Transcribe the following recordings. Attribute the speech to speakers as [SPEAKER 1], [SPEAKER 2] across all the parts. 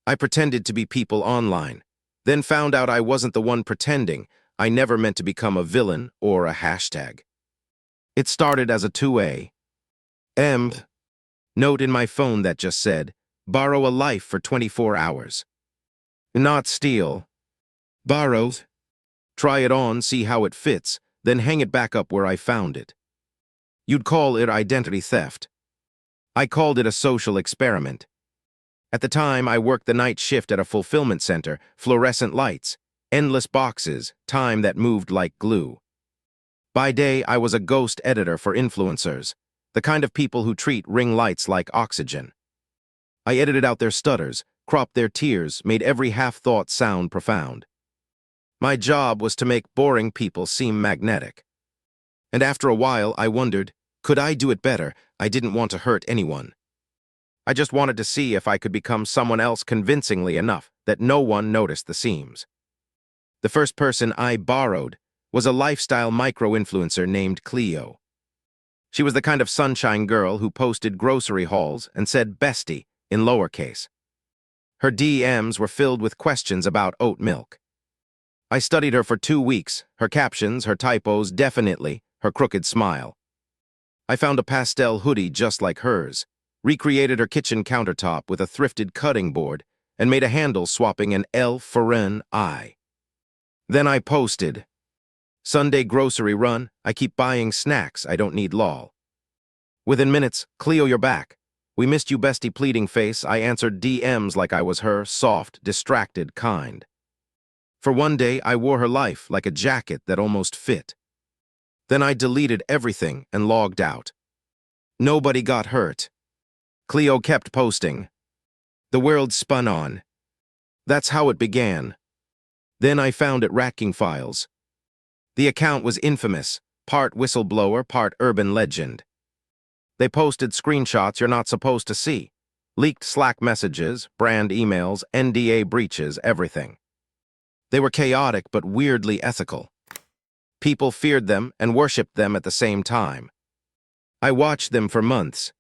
[SPEAKER 1] I pretended to be people online, then found out I wasn't the one pretending. I never meant to become a villain or a hashtag. It started as a 2A note in my phone that just said, borrow a life for 24 hours. Not steal. Borrow. Try it on, see how it fits, then hang it back up where I found it. You'd call it identity theft. I called it a social experiment. At the time, I worked the night shift at a fulfillment center, fluorescent lights, endless boxes, time that moved like glue. By day, I was a ghost editor for influencers, the kind of people who treat ring lights like oxygen. I edited out their stutters, cropped their tears, made every half-thought sound profound. My job was to make boring people seem magnetic. And after a while, I wondered, could I do it better? I didn't want to hurt anyone. I just wanted to see if I could become someone else convincingly enough that no one noticed the seams. The first person I borrowed was a lifestyle micro-influencer named Cleo. She was the kind of sunshine girl who posted grocery hauls and said bestie in lowercase. Her DMs were filled with questions about oat milk. I studied her for 2 weeks, her captions, her typos, definitely her crooked smile. I found a pastel hoodie just like hers, recreated her kitchen countertop with a thrifted cutting board, and made a handle swapping an L for an I. Then I posted, Sunday grocery run, I keep buying snacks, I don't need lol. Within minutes, Cleo, you're back. We missed you, bestie, pleading face. I answered DMs like I was her, soft, distracted, kind. For one day, I wore her life like a jacket that almost fit. Then I deleted everything and logged out. Nobody got hurt. Cleo kept posting. The world spun on. That's how it began. Then I found it Racking Files. The account was infamous, part whistleblower, part urban legend. They posted screenshots you're not supposed to see, leaked Slack messages, brand emails, NDA breaches, everything. They were chaotic but weirdly ethical. People feared them and worshipped them at the same time. I watched them for months.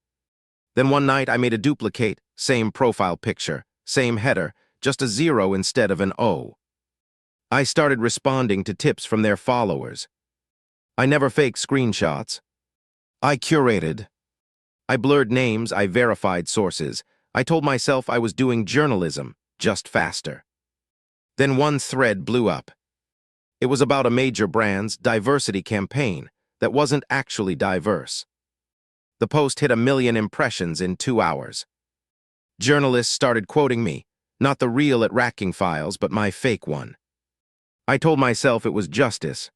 [SPEAKER 1] Then one night I made a duplicate, same profile picture, same header, just a 0 instead of an O. I started responding to tips from their followers. I never faked screenshots. I curated. I blurred names, I verified sources. I told myself I was doing journalism, just faster. Then one thread blew up. It was about a major brand's diversity campaign that wasn't actually diverse. The post hit 1 million impressions in 2 hours. Journalists started quoting me, not the real at Racking Files, but my fake one. I told myself it was justice.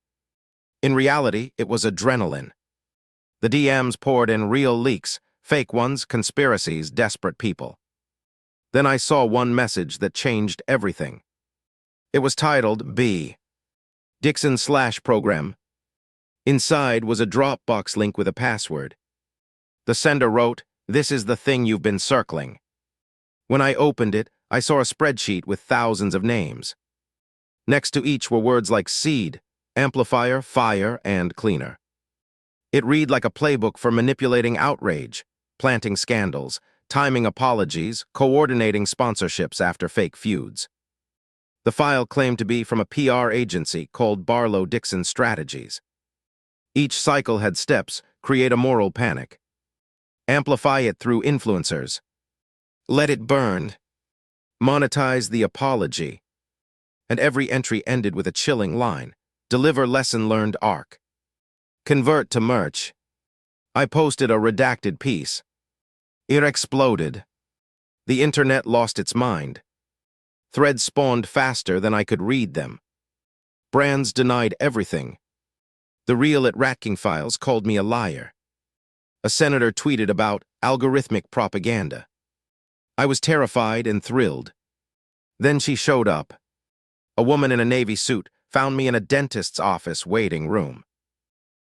[SPEAKER 1] In reality, it was adrenaline. The DMs poured in real leaks, fake ones, conspiracies, desperate people. Then I saw one message that changed everything. It was titled B. Dixon/program. Inside was a Dropbox link with a password. The sender wrote, "This is the thing you've been circling." When I opened it, I saw a spreadsheet with thousands of names. Next to each were words like seed, amplifier, fire, and cleaner. It read like a playbook for manipulating outrage, planting scandals, timing apologies, coordinating sponsorships after fake feuds. The file claimed to be from a PR agency called Barlow Dixon Strategies. Each cycle had steps: create a moral panic, amplify it through influencers, let it burn, monetize the apology, and every entry ended with a chilling line: deliver lesson learned arc, convert to merch. I posted a redacted piece. It exploded. The internet lost its mind. Threads spawned faster than I could read them. Brands denied everything. The real at Racking Files called me a liar. A senator tweeted about algorithmic propaganda. I was terrified and thrilled. Then she showed up. A woman in a navy suit found me in a dentist's office waiting room.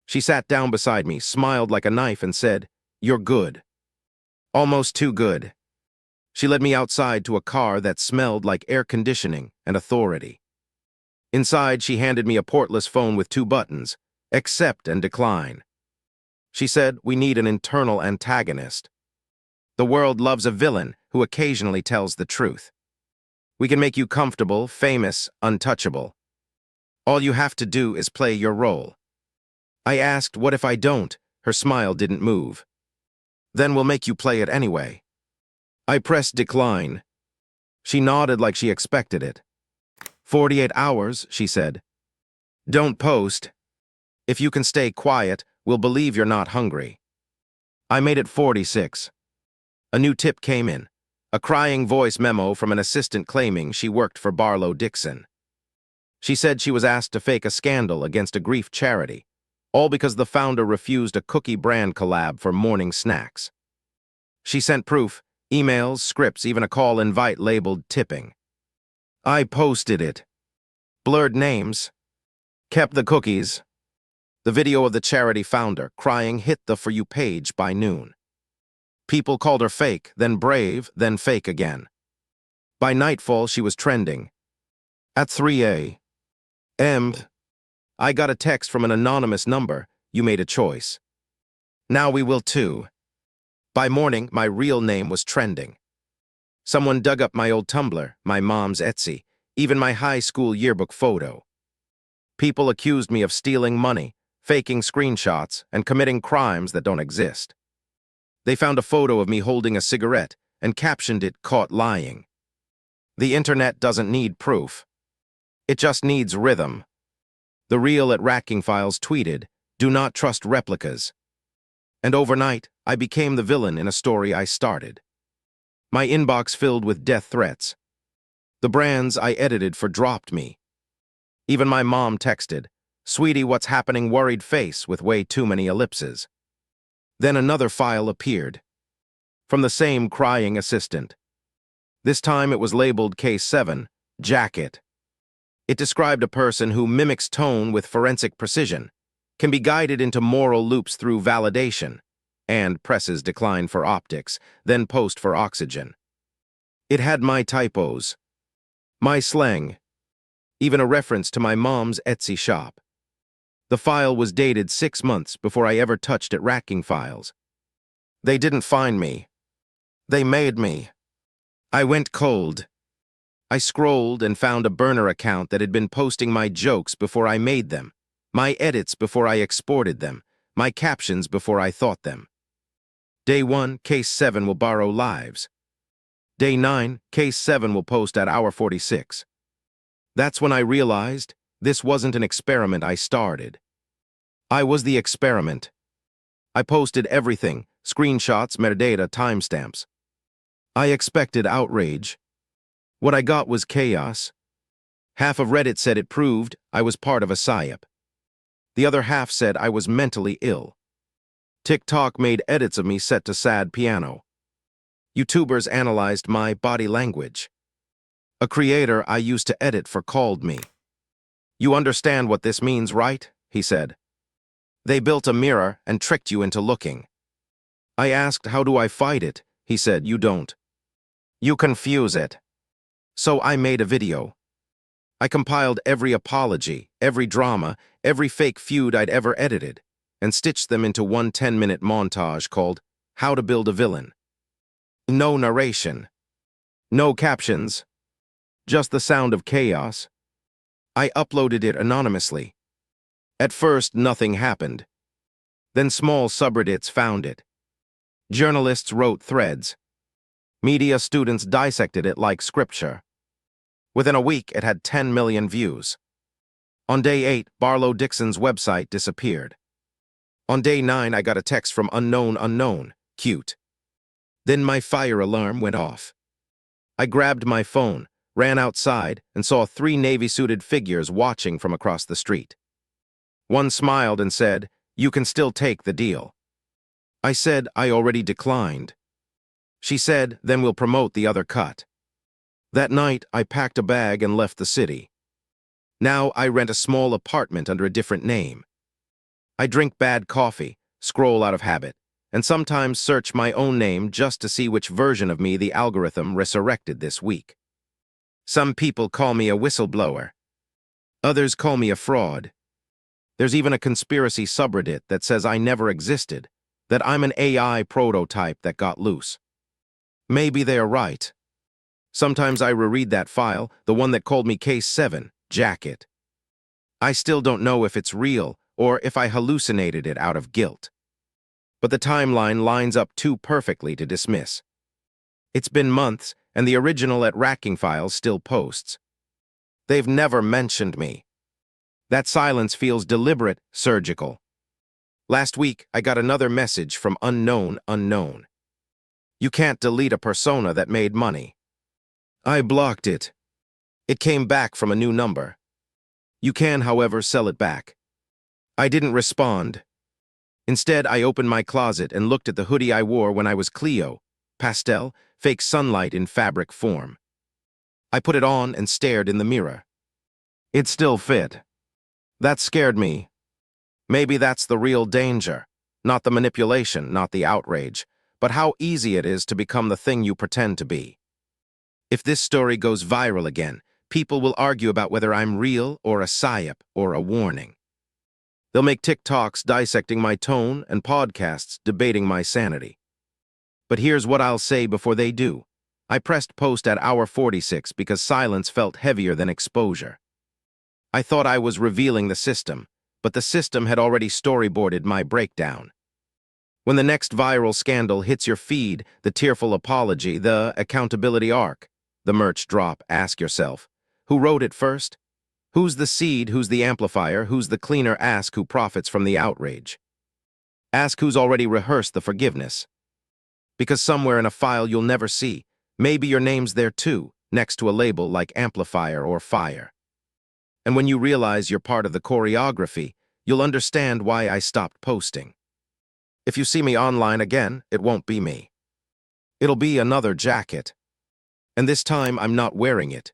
[SPEAKER 1] She sat down beside me, smiled like a knife, and said, "You're good. Almost too good." She led me outside to a car that smelled like air conditioning and authority. Inside, she handed me a portless phone with 2 buttons, accept and decline. She said, "We need an internal antagonist. The world loves a villain who occasionally tells the truth." We can make you comfortable, famous, untouchable. All you have to do is play your role. I asked, what if I don't? Her smile didn't move. Then we'll make you play it anyway. I pressed decline. She nodded like she expected it. 48 hours, she said. Don't post. If you can stay quiet, we'll believe you're not hungry. I made it 46. A new tip came in. A crying voice memo from an assistant claiming she worked for Barlow Dixon. She said she was asked to fake a scandal against a grief charity, all because the founder refused a cookie brand collab for morning snacks. She sent proof, emails, scripts, even a call invite labeled tipping. I posted it. Blurred names. Kept the cookies. The video of the charity founder crying hit the For You page by noon. People called her fake, then brave, then fake again. By nightfall, she was trending. At 3 a.m., I got a text from an anonymous number. You made a choice. Now we will too. By morning, my real name was trending. Someone dug up my old Tumblr, my mom's Etsy, even my high school yearbook photo. People accused me of stealing money, faking screenshots, and committing crimes that don't exist. They found a photo of me holding a cigarette and captioned it, "Caught lying." The internet doesn't need proof. It just needs rhythm. The Real at Racking Files tweeted, "Do not trust replicas." And overnight, I became the villain in a story I started. My inbox filled with death threats. The brands I edited for dropped me. Even my mom texted, "Sweetie, what's happening?" worried face with way too many ellipses. Then another file appeared. From the same crying assistant. This time it was labeled Case 7, Jacket. It described a person who mimics tone with forensic precision, can be guided into moral loops through validation, and presses decline for optics, then post for oxygen. It had my typos, my slang, even a reference to my mom's Etsy shop. The file was dated 6 months before I ever touched at Racking Files. They didn't find me. They made me. I went cold. I scrolled and found a burner account that had been posting my jokes before I made them, my edits before I exported them, my captions before I thought them. Day 1, Case 7 will borrow lives. Day 9, Case 7 will post at hour 46. That's when I realized this wasn't an experiment I started. I was the experiment. I posted everything, screenshots, metadata, timestamps. I expected outrage. What I got was chaos. Half of Reddit said it proved I was part of a psyop. The other half said I was mentally ill. TikTok made edits of me set to sad piano. YouTubers analyzed my body language. A creator I used to edit for called me. "You understand what this means, right?" he said. "They built a mirror and tricked you into looking." I asked, "How do I fight it?" He said, "You don't. You confuse it." So I made a video. I compiled every apology, every drama, every fake feud I'd ever edited, and stitched them into one 10-minute montage called How to Build a Villain. No narration. No captions. Just the sound of chaos. I uploaded it anonymously. At first, nothing happened. Then small subreddits found it. Journalists wrote threads. Media students dissected it like scripture. Within a week, it had 10 million views. On day 8, Barlow Dixon's website disappeared. On day 9, I got a text from unknown, cute. Then my fire alarm went off. I grabbed my phone, ran outside, and saw 3 navy-suited figures watching from across the street. One smiled and said, "You can still take the deal." I said I already declined. She said, "Then we'll promote the other cut." That night, I packed a bag and left the city. Now I rent a small apartment under a different name. I drink bad coffee, scroll out of habit, and sometimes search my own name just to see which version of me the algorithm resurrected this week. Some people call me a whistleblower. Others call me a fraud. There's even a conspiracy subreddit that says I never existed, that I'm an AI prototype that got loose. Maybe they're right. Sometimes I reread that file, the one that called me Case 7, Jacket. I still don't know if it's real or if I hallucinated it out of guilt. But the timeline lines up too perfectly to dismiss. It's been months, and the original at Racking Files still posts. They've never mentioned me. That silence feels deliberate, surgical. Last week, I got another message from unknown. You can't delete a persona that made money. I blocked it. It came back from a new number. You can, however, sell it back. I didn't respond. Instead, I opened my closet and looked at the hoodie I wore when I was Cleo, pastel, fake sunlight in fabric form. I put it on and stared in the mirror. It still fit. That scared me. Maybe that's the real danger. Not the manipulation, not the outrage, but how easy it is to become the thing you pretend to be. If this story goes viral again, people will argue about whether I'm real or a psyop or a warning. They'll make TikToks dissecting my tone and podcasts debating my sanity. But here's what I'll say before they do. I pressed post at hour 46 because silence felt heavier than exposure. I thought I was revealing the system, but the system had already storyboarded my breakdown. When the next viral scandal hits your feed, the tearful apology, the accountability arc, the merch drop, ask yourself, who wrote it first? Who's the seed, who's the amplifier, who's the cleaner? Ask who profits from the outrage. Ask who's already rehearsed the forgiveness. Because somewhere in a file you'll never see, maybe your name's there too, next to a label like amplifier or fire. And when you realize you're part of the choreography, you'll understand why I stopped posting. If you see me online again, it won't be me. It'll be another jacket. And this time I'm not wearing it.